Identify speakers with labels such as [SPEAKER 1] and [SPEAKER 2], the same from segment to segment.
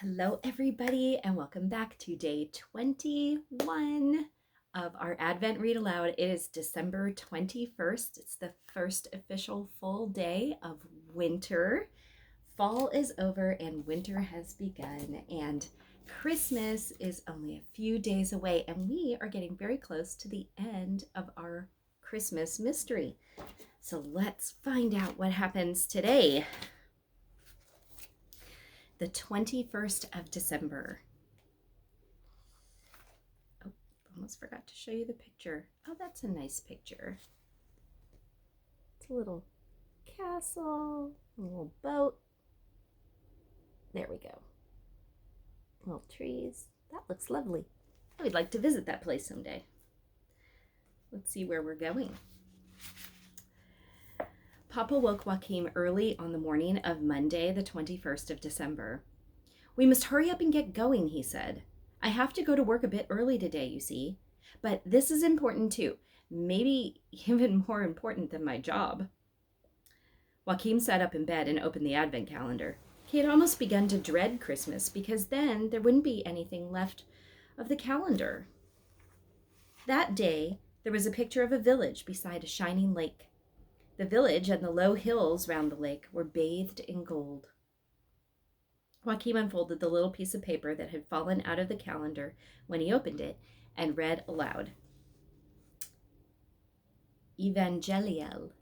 [SPEAKER 1] Hello, everybody, and welcome back to day 21 of our Advent Read Aloud. It is December 21st. It's the first official full day of winter. Fall is over and winter has begun, and Christmas is only a few days away, and we are getting very close to the end of our Christmas mystery. So let's find out what happens today. The 21st of December. Oh, almost forgot to show you the picture. Oh, that's a nice picture. It's a little castle, a little boat. There we go. Little trees. That looks lovely. I would like to visit that place someday. Let's see where we're going. Papa woke Joachim early on the morning of Monday, the 21st of December. "We must hurry up and get going," he said. "I have to go to work a bit early today, you see. But this is important too. Maybe even more important than my job." Joachim sat up in bed and opened the Advent calendar. He had almost begun to dread Christmas because then there wouldn't be anything left of the calendar. That day, there was a picture of a village beside a shining lake. The village and the low hills round the lake were bathed in gold. Joachim unfolded the little piece of paper that had fallen out of the calendar when he opened it and read aloud. Evangeliel.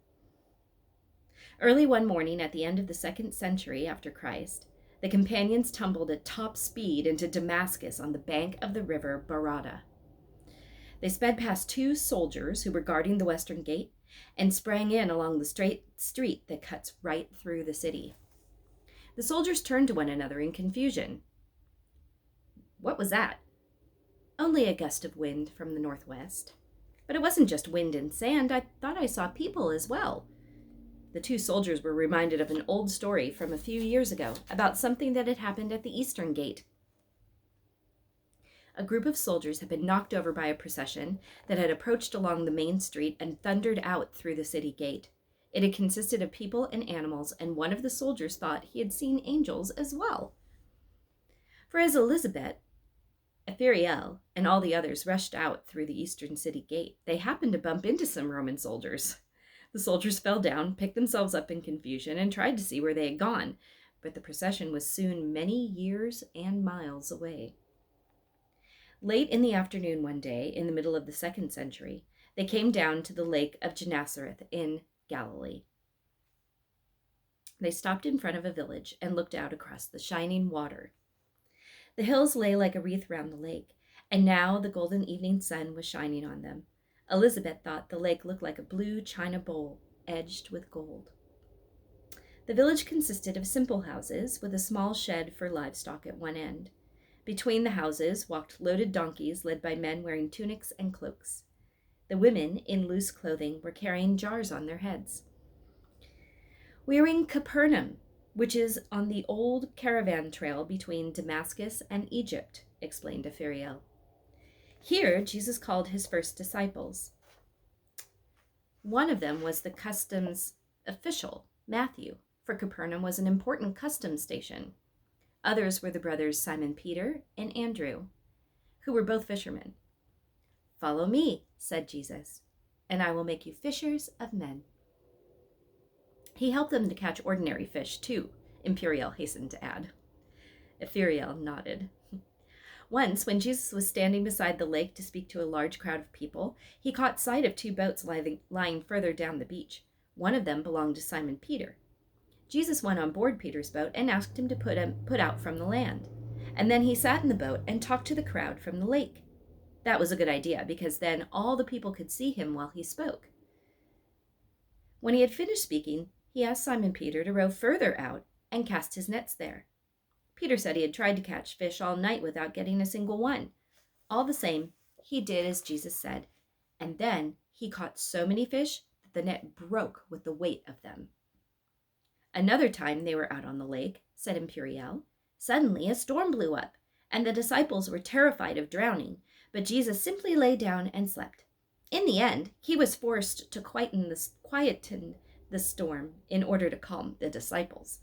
[SPEAKER 1] Early one morning at the end of the 2nd century after Christ, the companions tumbled at top speed into Damascus on the bank of the river Barada. They sped past 2 soldiers who were guarding the western gate and sprang in along the straight street that cuts right through the city. The soldiers turned to one another in confusion. What was that? Only a gust of wind from the northwest. But it wasn't just wind and sand. I thought I saw people as well. The 2 soldiers were reminded of an old story from a few years ago about something that had happened at the eastern gate. A group of soldiers had been knocked over by a procession that had approached along the main street and thundered out through the city gate. It had consisted of people and animals, and one of the soldiers thought he had seen angels as well. For as Elizabeth, Ephrael, and all the others rushed out through the eastern city gate, they happened to bump into some Roman soldiers. The soldiers fell down, picked themselves up in confusion, and tried to see where they had gone, but the procession was soon many years and miles away. Late in the afternoon one day, in the middle of the 2nd century, they came down to the lake of Gennesareth in Galilee. They stopped in front of a village and looked out across the shining water. The hills lay like a wreath round the lake, and now the golden evening sun was shining on them. Elizabeth thought the lake looked like a blue china bowl edged with gold. The village consisted of simple houses with a small shed for livestock at one end. Between the houses walked loaded donkeys led by men wearing tunics and cloaks. The women, in loose clothing, were carrying jars on their heads. "We are in Capernaum, which is on the old caravan trail between Damascus and Egypt," explained Ephrael. "Here Jesus called his first disciples. One of them was the customs official, Matthew, for Capernaum was an important customs station. Others were the brothers Simon Peter and Andrew, who were both fishermen. 'Follow me,' said Jesus, 'and I will make you fishers of men.'" He helped them to catch ordinary fish, too, Ephrael hastened to add. Ephrael nodded. Once, when Jesus was standing beside the lake to speak to a large crowd of people, he caught sight of 2 boats lying further down the beach. One of them belonged to Simon Peter. Jesus went on board Peter's boat and asked him to put out from the land. And then he sat in the boat and talked to the crowd from the lake. That was a good idea, because then all the people could see him while he spoke. When he had finished speaking, he asked Simon Peter to row further out and cast his nets there. Peter said he had tried to catch fish all night without getting a single one. All the same, he did as Jesus said, and then he caught so many fish that the net broke with the weight of them. Another time they were out on the lake, said Ephrael. Suddenly a storm blew up, and the disciples were terrified of drowning, but Jesus simply lay down and slept. In the end, he was forced to quieten the storm in order to calm the disciples.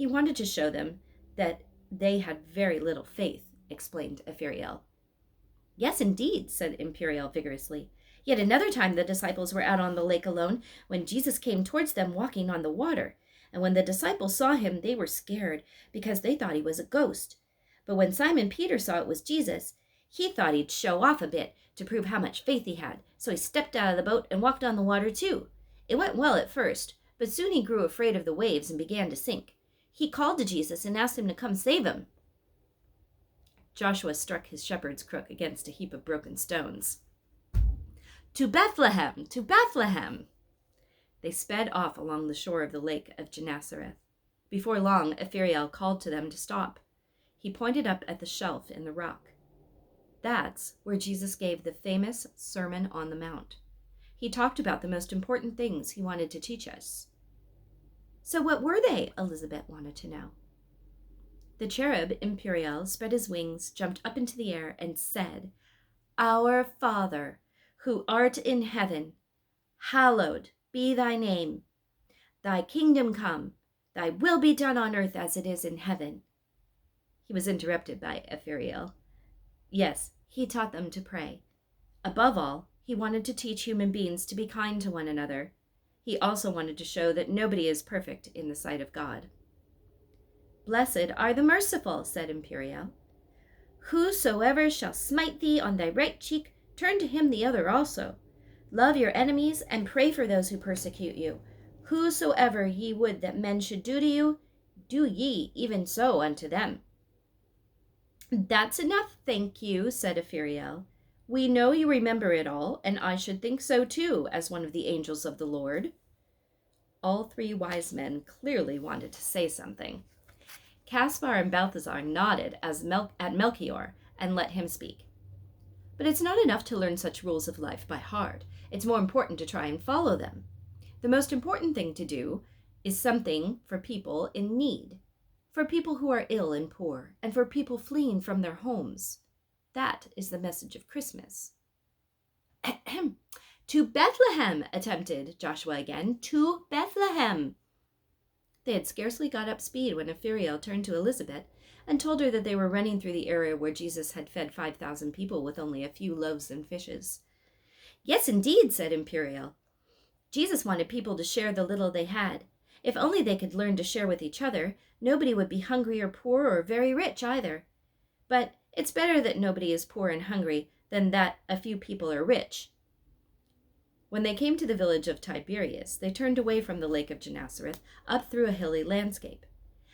[SPEAKER 1] He wanted to show them that they had very little faith, explained Ephrael. Yes, indeed, said Imperial vigorously. Yet another time the disciples were out on the lake alone when Jesus came towards them walking on the water. And when the disciples saw him, they were scared because they thought he was a ghost. But when Simon Peter saw it was Jesus, he thought he'd show off a bit to prove how much faith he had. So he stepped out of the boat and walked on the water too. It went well at first, but soon he grew afraid of the waves and began to sink. He called to Jesus and asked him to come save him. Joshua struck his shepherd's crook against a heap of broken stones. To Bethlehem! To Bethlehem! They sped off along the shore of the lake of Gennesareth. Before long, Ephrael called to them to stop. He pointed up at the shelf in the rock. That's where Jesus gave the famous Sermon on the Mount. He talked about the most important things he wanted to teach us. So what were they? Elizabeth wanted to know. The cherub Imperial spread his wings, jumped up into the air, and said, Our Father, who art in heaven, hallowed be thy name. Thy kingdom come, thy will be done on earth as it is in heaven. He was interrupted by Ephrael. Yes, he taught them to pray. Above all, he wanted to teach human beings to be kind to one another. He also wanted to show that nobody is perfect in the sight of God. Blessed are the merciful, said Imperial. Whosoever shall smite thee on thy right cheek, turn to him the other also. Love your enemies and pray for those who persecute you. Whosoever ye would that men should do to you, do ye even so unto them. That's enough, thank you, said Ephrael. We know you remember it all, and I should think so too, as one of the angels of the Lord. All three wise men clearly wanted to say something. Caspar and Balthazar nodded at Melchior and let him speak. But it's not enough to learn such rules of life by heart. It's more important to try and follow them. The most important thing to do is something for people in need, for people who are ill and poor, and for people fleeing from their homes. That is the message of Christmas. To Bethlehem, attempted Joshua again. To Bethlehem. They had scarcely got up speed when Ephrael turned to Elizabeth and told her that they were running through the area where Jesus had fed 5,000 people with only a few loaves and fishes. Yes, indeed, said Imperial. Jesus wanted people to share the little they had. If only they could learn to share with each other, nobody would be hungry or poor or very rich either. But it's better that nobody is poor and hungry than that a few people are rich. When they came to the village of Tiberias, they turned away from the lake of Gennesareth up through a hilly landscape.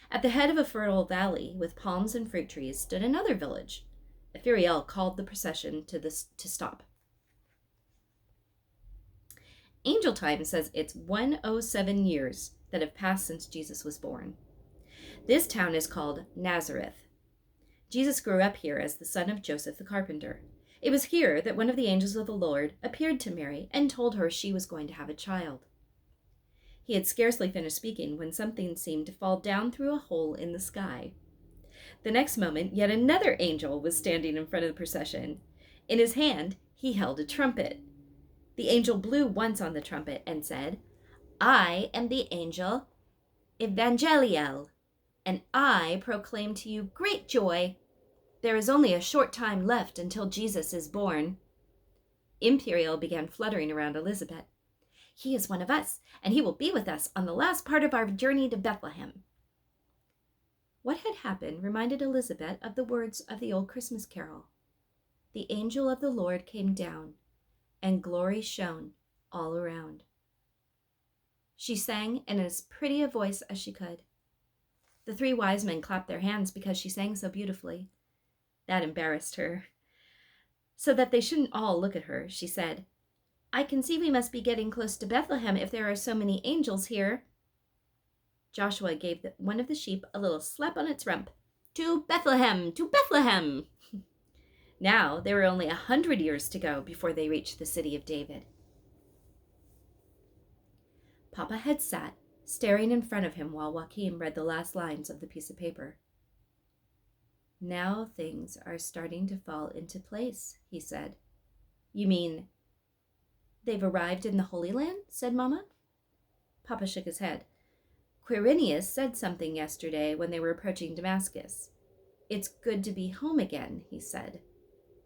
[SPEAKER 1] At the head of a fertile valley with palms and fruit trees stood another village. Ephrael called the procession to stop. Angel Time says it's 107 years that have passed since Jesus was born. This town is called Nazareth. Jesus grew up here as the son of Joseph the carpenter. It was here that one of the angels of the Lord appeared to Mary and told her she was going to have a child. He had scarcely finished speaking when something seemed to fall down through a hole in the sky. The next moment, yet another angel was standing in front of the procession. In his hand, he held a trumpet. The angel blew once on the trumpet and said, I am the angel Evangeliel, and I proclaim to you great joy. There is only a short time left until Jesus is born. Imperial began fluttering around Elizabeth. He is one of us, and he will be with us on the last part of our journey to Bethlehem. What had happened reminded Elizabeth of the words of the old Christmas carol. The angel of the Lord came down, and glory shone all around. She sang in as pretty a voice as she could. The three wise men clapped their hands because she sang so beautifully. That embarrassed her. So that they shouldn't all look at her, she said, I can see we must be getting close to Bethlehem if there are so many angels here. Joshua gave one of the sheep a little slap on its rump. To Bethlehem! To Bethlehem! Now there were only 100 years to go before they reached the city of David. Papa had sat, staring in front of him while Joachim read the last lines of the piece of paper. Now things are starting to fall into place, he said. You mean they've arrived in the Holy Land? Said Mama. Papa shook his head. Quirinius said something yesterday when they were approaching Damascus. It's good to be home again, he said.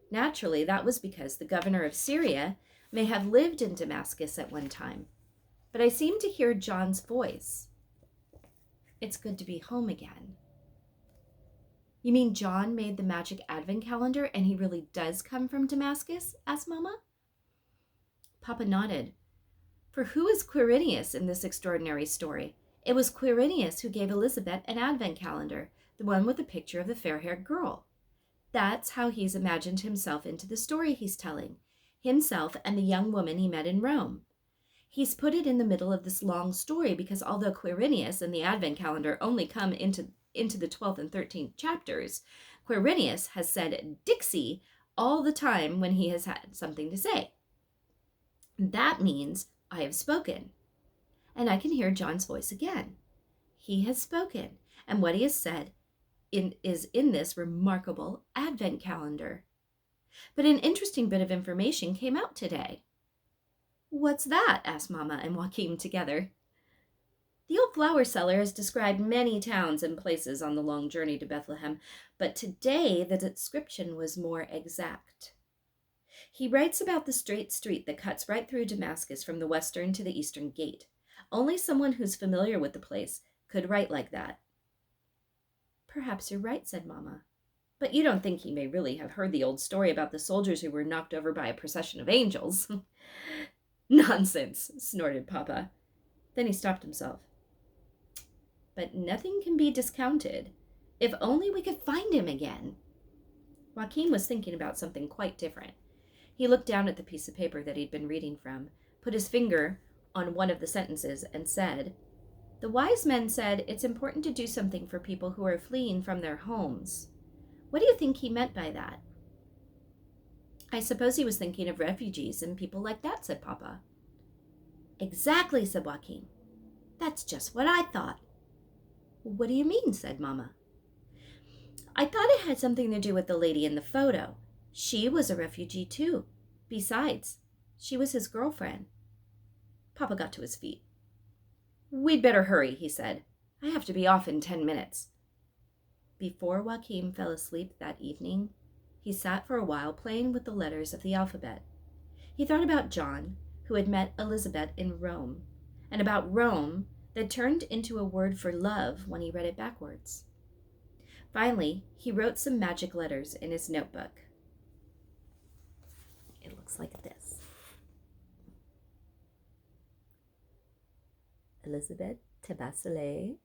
[SPEAKER 1] Naturally, that was because the governor of Syria may have lived in Damascus at one time. But I seem to hear John's voice. It's good to be home again. You mean John made the magic advent calendar and he really does come from Damascus? Asked Mama. Papa nodded. For who is Quirinius in this extraordinary story? It was Quirinius who gave Elizabeth an advent calendar, the one with the picture of the fair-haired girl. That's how he's imagined himself into the story he's telling, himself and the young woman he met in Rome. He's put it in the middle of this long story because although Quirinius and the advent calendar only come into the 12th and 13th chapters, Quirinius has said Dixie all the time when he has had something to say. That means I have spoken. And I can hear John's voice again. He has spoken, and what he has said is in this remarkable advent calendar. But an interesting bit of information came out today. What's that? Asked Mama and Joachim together. The old flower seller has described many towns and places on the long journey to Bethlehem, but today the description was more exact. He writes about the straight street that cuts right through Damascus from the western to the eastern gate. Only someone who's familiar with the place could write like that. Perhaps you're right, said Mama. But you don't think he may really have heard the old story about the soldiers who were knocked over by a procession of angels? Nonsense, snorted Papa. Then he stopped himself. But nothing can be discounted. If only we could find him again. Joachim was thinking about something quite different. He looked down at the piece of paper that he'd been reading from, put his finger on one of the sentences, and said, The wise men said it's important to do something for people who are fleeing from their homes. What do you think he meant by that? I suppose he was thinking of refugees and people like that, said Papa. Exactly, said Joachim. That's just what I thought. What do you mean, said Mama. I thought it had something to do with the lady in the photo. She was a refugee too. Besides, she was his girlfriend. Papa got to his feet. We'd better hurry, he said. I have to be off in 10 minutes. Before Joachim fell asleep that evening, he sat for a while playing with the letters of the alphabet. He thought about John, who had met Elizabeth in Rome, and about Rome that turned into a word for love when he read it backwards. Finally, he wrote some magic letters in his notebook. It looks like this. Elizabeth, Tabasile,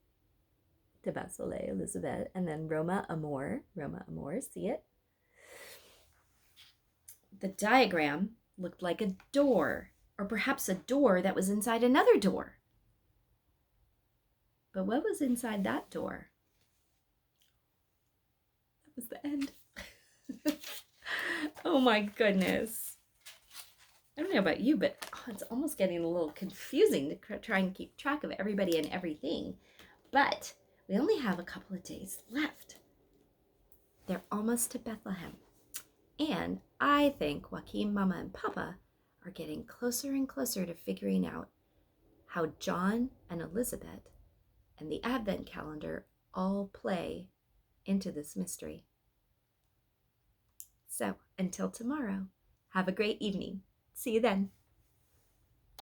[SPEAKER 1] Elizabeth, and then Roma Amor, see it? The diagram looked like a door, or perhaps a door that was inside another door. But what was inside that door? That was the end. Oh my goodness. I don't know about you, but it's almost getting a little confusing to try and keep track of everybody and everything. But we only have a couple of days left. They're almost to Bethlehem. And I think Joachim, Mama, and Papa are getting closer and closer to figuring out how John and Elizabeth and the Advent calendar all play into this mystery. So, until tomorrow, have a great evening. See you then.